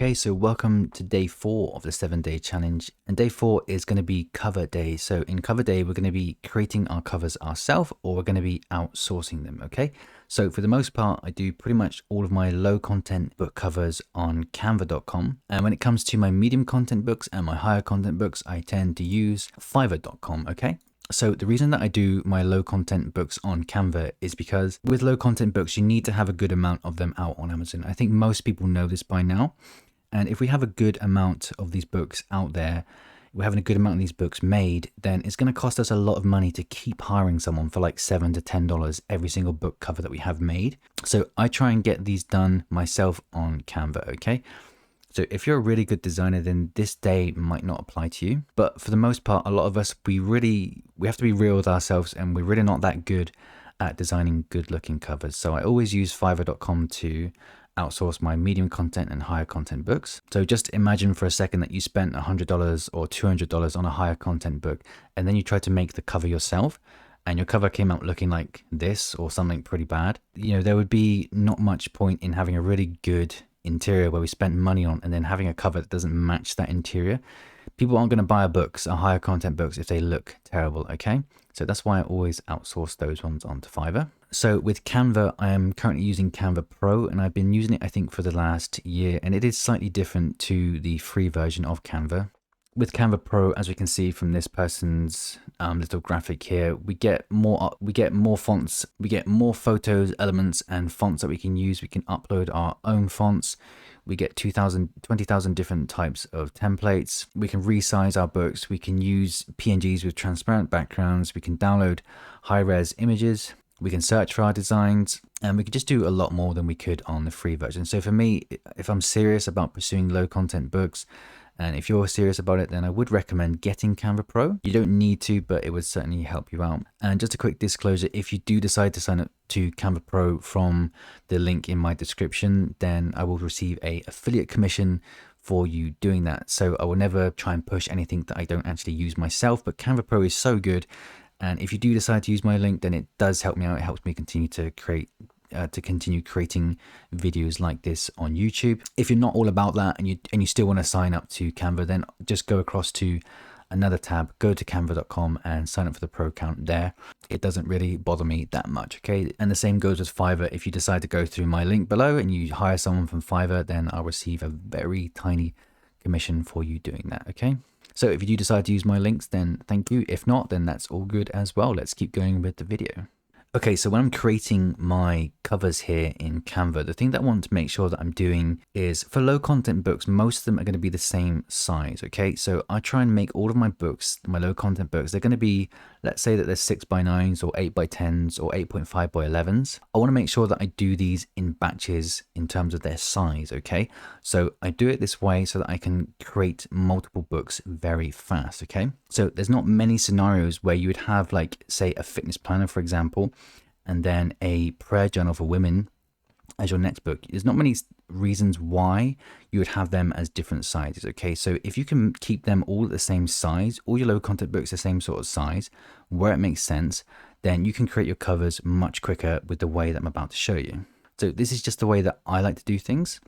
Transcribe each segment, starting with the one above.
Okay, so welcome to day 4 of the 7-day challenge, and day 4 is going to be cover day. So in cover day, we're going to be creating our covers ourselves, or we're going to be outsourcing them. Okay, so for the most part, I do pretty much all of my low content book covers on canva.com, and when it comes to my medium content books and my higher content books, I tend to use fiverr.com. Okay, so the reason that I do my low content books on Canva is because with low content books, you need to have a good amount of them out on Amazon. I think most people know this by now. And if we have a good amount of these books out there, we're having a good amount of these books made, then it's going to cost us a lot of money to keep hiring someone for like $7 to $10 every single book cover that we have made. So I try and get these done myself on Canva, okay? So if you're a really good designer, then this day might not apply to you. But for the most part, a lot of us, we have to be real with ourselves, and we're really not that good at designing good looking covers. So I always use fiverr.com to outsource my medium content and higher content books. So just imagine for a second that you spent $100 or $200 on a higher content book, and then you try to make the cover yourself, and your cover came out looking like this or something pretty bad. You know, there would be not much point in having a really good interior where we spent money on, and then having a cover that doesn't match that interior. People aren't going to buy our higher content books if they look terrible, okay? So that's why I always outsource those ones onto Fiverr. So with Canva, I am currently using Canva Pro, and I've been using it, I think, for the last year, and it is slightly different to the free version of Canva. With Canva Pro, as we can see from this person's little graphic here, we get more fonts, we get more photos, elements, and fonts that we can use. We can upload our own fonts. We get 20,000 different types of templates. We can resize our books. We can use PNGs with transparent backgrounds. We can download high-res images. We can search for our designs, and we can just do a lot more than we could on the free version. So for me, if I'm serious about pursuing low content books, and if you're serious about it, then I would recommend getting Canva Pro. You don't need to, but it would certainly help you out. And just a quick disclosure, if you do decide to sign up to Canva Pro from the link in my description, then I will receive an affiliate commission for you doing that. So I will never try and push anything that I don't actually use myself, but Canva Pro is so good. And if you do decide to use my link, then it does help me out. It helps me continue to continue creating videos like this on YouTube. If you're not all about that and you still want to sign up to Canva, then just go across to another tab, go to canva.com and sign up for the pro account there. It doesn't really bother me that much, okay? And the same goes with Fiverr. If you decide to go through my link below and you hire someone from Fiverr, then I'll receive a very tiny commission for you doing that, okay? So if you do decide to use my links, then thank you. If not, then that's all good as well. Let's keep going with the video. Okay, so when I'm creating my covers here in Canva, the thing that I want to make sure that I'm doing is for low content books, most of them are going to be the same size, okay? So I try and make all of my books, my low content books, they're going to be, let's say that they're 6x9s or 8x10s or 8.5x11s. I want to make sure that I do these in batches in terms of their size, okay? So I do it this way so that I can create multiple books very fast, okay? So there's not many scenarios where you would have, like, say, a fitness planner, for example, and then a prayer journal for women as your next book. There's not many reasons why you would have them as different sizes, okay? So if you can keep them all at the same size, all your low content books the same sort of size, where it makes sense, then you can create your covers much quicker with the way that I'm about to show you. So this is just the way that I like to do things.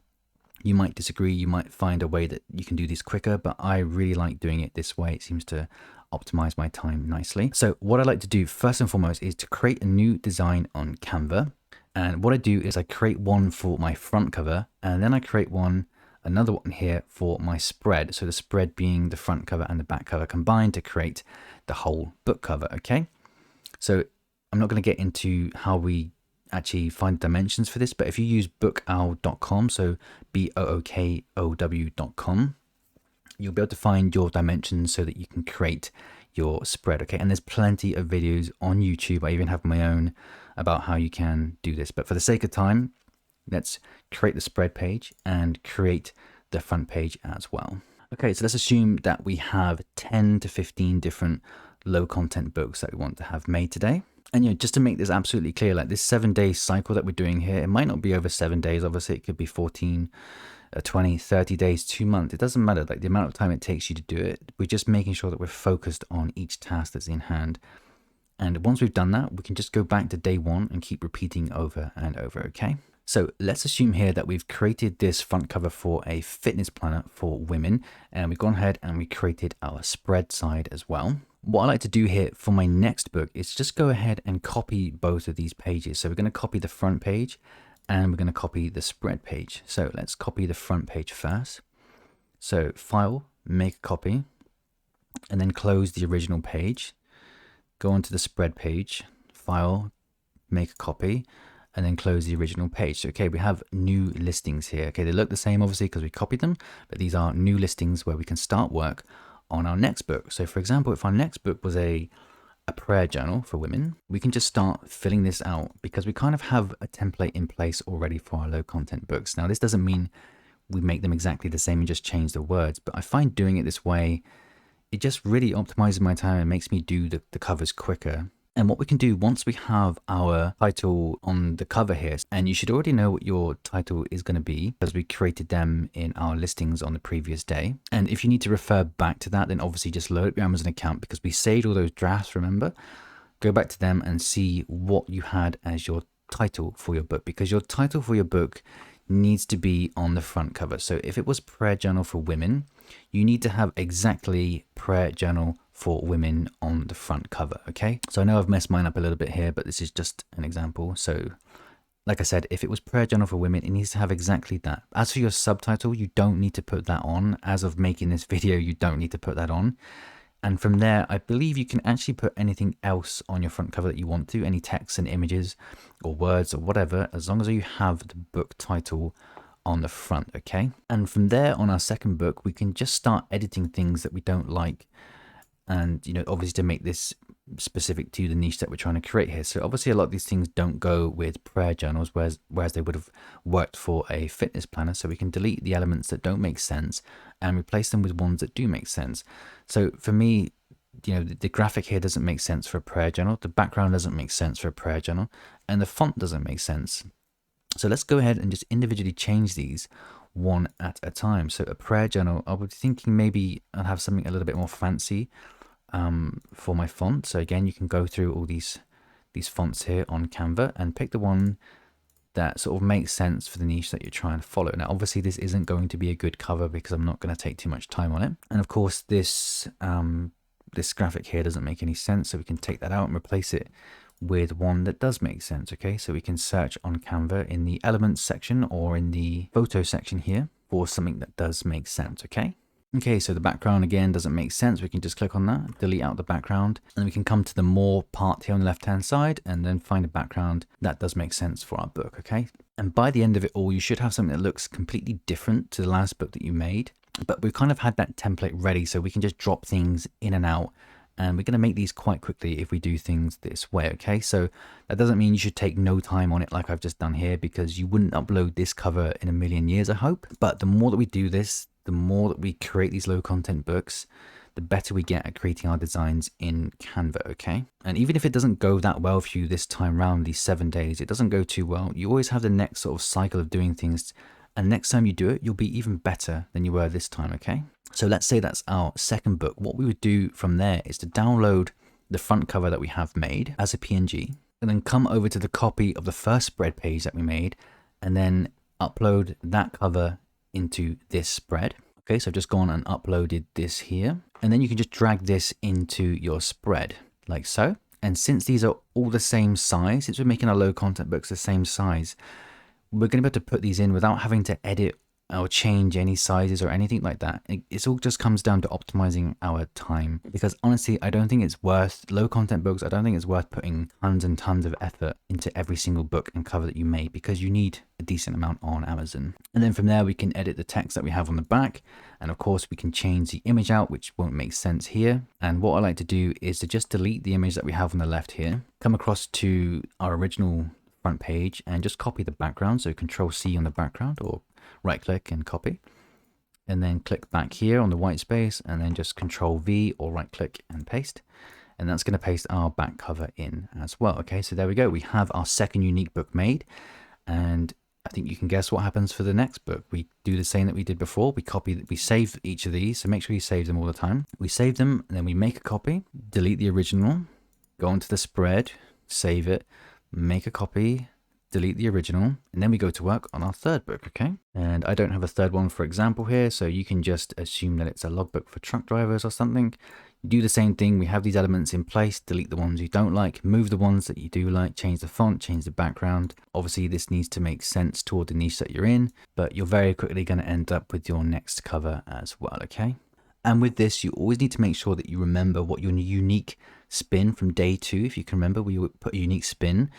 You might disagree, you might find a way that you can do these quicker, but I really like doing it this way. It seems to optimize my time nicely. So what I like to do first and foremost is to create a new design on Canva. And what I do is I create one for my front cover, and then I create another one here for my spread. So the spread being the front cover and the back cover combined to create the whole book cover, okay? So I'm not going to get into how we actually find dimensions for this, but if you use bookowl.com, so BOOKOW.com, you'll be able to find your dimensions so that you can create your spread, okay? And there's plenty of videos on YouTube. I even have my own about how you can do this, but for the sake of time, let's create the spread page and create the front page as well. Okay, so let's assume that we have 10 to 15 different low content books that we want to have made today. And just to make this absolutely clear, like this 7-day cycle that we're doing here, it might not be over 7 days. Obviously, it could be 14, 20, 30 days, 2 months. It doesn't matter, like the amount of time it takes you to do it. We're just making sure that we're focused on each task that's in hand. And once we've done that, we can just go back to day 1 and keep repeating over and over, okay? So let's assume here that we've created this front cover for a fitness planner for women, and we've gone ahead and we created our spread side as well. What I like to do here for my next book is just go ahead and copy both of these pages. So we're going to copy the front page and we're going to copy the spread page. So let's copy the front page first. So File, make a copy, and then close the original page. Go onto the spread page, File, make a copy, and then close the original page. So, okay, we have new listings here. Okay, they look the same obviously because we copied them, but these are new listings where we can start work on our next book. So for example, if our next book was a prayer journal for women, we can just start filling this out because we kind of have a template in place already for our low content books. Now, this doesn't mean we make them exactly the same and just change the words, but I find doing it this way, it just really optimizes my time and makes me do the covers quicker. And what we can do once we have our title on the cover here, and you should already know what your title is going to be because we created them in our listings on the previous day. And if you need to refer back to that, then obviously just load up your Amazon account because we saved all those drafts, remember? Go back to them and see what you had as your title for your book, because your title for your book needs to be on the front cover. So if it was prayer journal for women, you need to have exactly prayer journal for women on the front cover. Okay, so I know I've messed mine up a little bit here, but this is just an example. So like I said, if it was prayer journal for women, it needs to have exactly that. As for your subtitle, you don't need to put that on. As of making this video, you don't need to put that on. And from there, I believe you can actually put anything else on your front cover that you want to, any text and images or words or whatever, as long as you have the book title on the front, okay? And from there, on our second book, we can just start editing things that we don't like. And, you know, obviously to make this specific to the niche that we're trying to create here. So obviously a lot of these things don't go with prayer journals, whereas they would have worked for a fitness planner. So we can delete the elements that don't make sense and replace them with ones that do make sense. So for me, you know, the graphic here doesn't make sense for a prayer journal. The background doesn't make sense for a prayer journal, and the font doesn't make sense. So let's go ahead and just individually change these one at a time. So a prayer journal, I was thinking maybe I'll have something a little bit more fancy for my font. So again, you can go through all these fonts here on Canva and pick the one that sort of makes sense for the niche that you're trying to follow. Now, obviously this isn't going to be a good cover because I'm not going to take too much time on it. And of course, this graphic here doesn't make any sense. So we can take that out and replace it with one that does make sense. Okay, so we can search on Canva in the elements section or in the photo section here for something that does make sense. Okay, so the background again doesn't make sense. We can just click on that, delete out the background, and we can come to the more part here on the left hand side and then find a background that does make sense for our book. Okay, and by the end of it all, you should have something that looks completely different to the last book that you made, but we've kind of had that template ready, so we can just drop things in and out. And we're going to make these quite quickly if we do things this way, okay? So that doesn't mean you should take no time on it like I've just done here, because you wouldn't upload this cover in a million years, I hope. But the more that we do this, the more that we create these low content books, the better we get at creating our designs in Canva, okay? And even if it doesn't go that well for you this time around, these 7 days, it doesn't go too well, you always have the next sort of cycle of doing things. And next time you do it, you'll be even better than you were this time, okay? So let's say that's our second book. What we would do from there is to download the front cover that we have made as a PNG, and then come over to the copy of the first spread page that we made, and then upload that cover into this spread. Okay, so I've just gone and uploaded this here, and then you can just drag this into your spread like so. And since these are all the same size, since we're making our low content books the same size, we're going to be able to put these in without having to edit or change any sizes or anything like that. It all just comes down to optimizing our time, because honestly, I don't think it's worth low content books. I don't think it's worth putting tons and tons of effort into every single book and cover that you make, because you need a decent amount on Amazon. And then from there, we can edit the text that we have on the back. And of course, we can change the image out, which won't make sense here. And what I like to do is to just delete the image that we have on the left here, come across to our original front page and just copy the background. So Control C on the background, or right click and copy, and then click back here on the white space and then just Control V or right click and paste. And that's going to paste our back cover in as well. Okay, so there we go. We have our second unique book made, and I think you can guess what happens for the next book. We do the same that we did before. We save each of these, so make sure you save them all the time. We save them and then we make a copy, delete the original, go into the spread, save it, make a copy, delete the original, and then we go to work on our third book, okay? And I don't have a third one for example here, so you can just assume that it's a logbook for truck drivers or something. You do the same thing. We have these elements in place, delete the ones you don't like, move the ones that you do like, change the font, change the background. Obviously this needs to make sense toward the niche that you're in, but you're very quickly going to end up with your next cover as well, okay? And with this, you always need to make sure that you remember what your unique spin from day 2, if you can remember, we would put a unique spin.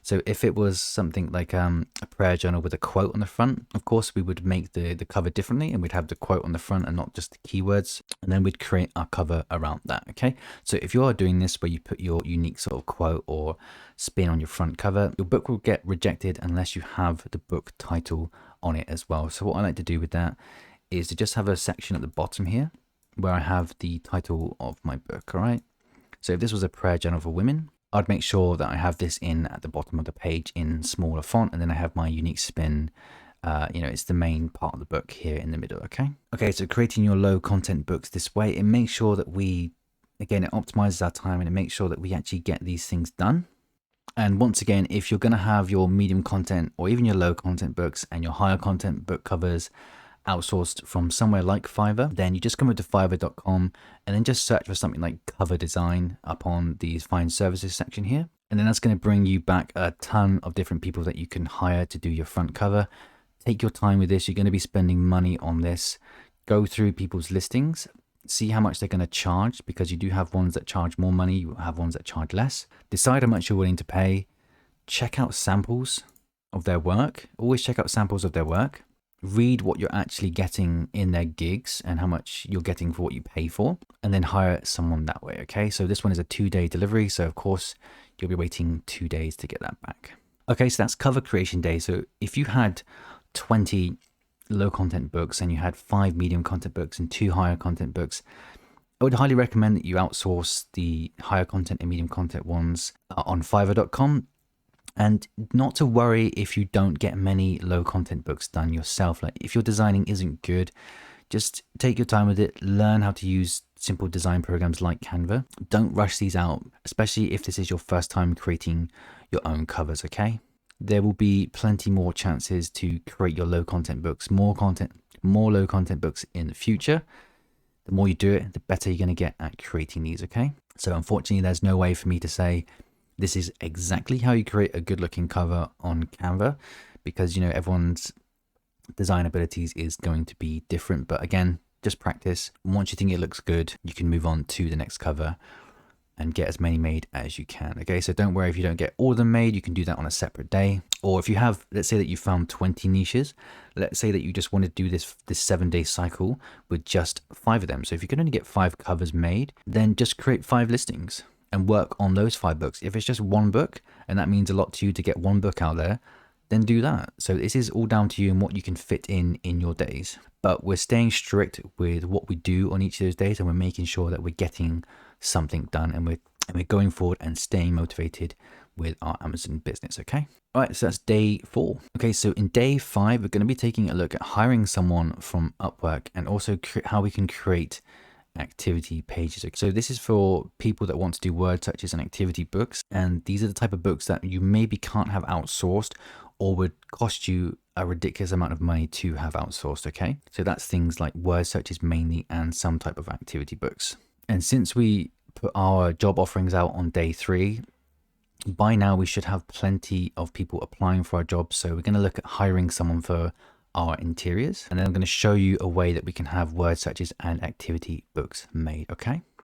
So if it was something like a prayer journal with a quote on the front, of course, we would make the cover differently, and we'd have the quote on the front and not just the keywords. And then we'd create our cover around that, okay? So if you are doing this where you put your unique sort of quote or spin on your front cover, your book will get rejected unless you have the book title on it as well. So what I like to do with that is to just have a section at the bottom here where I have the title of my book, all right? So if this was a prayer journal for women, I'd make sure that I have this in at the bottom of the page in smaller font, and then I have my unique spin. It's the main part of the book here in the middle, okay? Okay, so creating your low content books this way, it makes sure that it optimizes our time, and it makes sure that we actually get these things done. And once again, if you're gonna have your medium content or even your low content books and your higher content book covers outsourced from somewhere like Fiverr, then you just come over to fiverr.com and then just search for something like cover design up on the find services section here. And then that's going to bring you back a ton of different people that you can hire to do your front cover. Take your time with this. You're going to be spending money on this. Go through people's listings, see how much they're going to charge, because you do have ones that charge more money, you have ones that charge less. Decide how much you're willing to pay. Check out samples of their work. Always check out samples of their work. Read what you're actually getting in their gigs and how much you're getting for what you pay for, and then hire someone that way, okay? So this one is a 2-day delivery, so of course you'll be waiting 2 days to get that back. Okay, so that's cover creation day. So if you had 20 low content books and you had 5 medium content books and 2 higher content books, I would highly recommend that you outsource the higher content and medium content ones on fiverr.com. And not to worry if you don't get many low content books done yourself. Like if your designing isn't good, just take your time with it. Learn how to use simple design programs like Canva. Don't rush these out, especially if this is your first time creating your own covers, okay? There will be plenty more chances to create your low content books, more low content books in the future. The more you do it, the better you're going to get at creating these, okay? So unfortunately, there's no way for me to say this is exactly how you create a good looking cover on Canva, because everyone's design abilities is going to be different. But again, just practice. Once you think it looks good, you can move on to the next cover and get as many made as you can. Okay, so don't worry if you don't get all of them made. You can do that on a separate day. Or if you have, let's say that you found 20 niches, let's say that you just want to do this 7-day cycle with just 5 of them. So if you can only get 5 covers made, then just create 5 listings and work on those 5 books. If it's just 1 book, and that means a lot to you to get 1 book out there, then do that. So this is all down to you and what you can fit in your days. But we're staying strict with what we do on each of those days, and we're making sure that we're getting something done, and we're going forward and staying motivated with our Amazon business, okay? All right, so that's day 4. Okay, so in day 5, we're going to be taking a look at hiring someone from Upwork and also how we can create activity pages. So this is for people that want to do word searches and activity books, and these are the type of books that you maybe can't have outsourced or would cost you a ridiculous amount of money to have outsourced, okay? So that's things like word searches mainly and some type of activity books. And since we put our job offerings out on day 3, by now we should have plenty of people applying for our jobs. So we're going to look at hiring someone for our interiors, and then I'm going to show you a way that we can have word searches and activity books made, okay?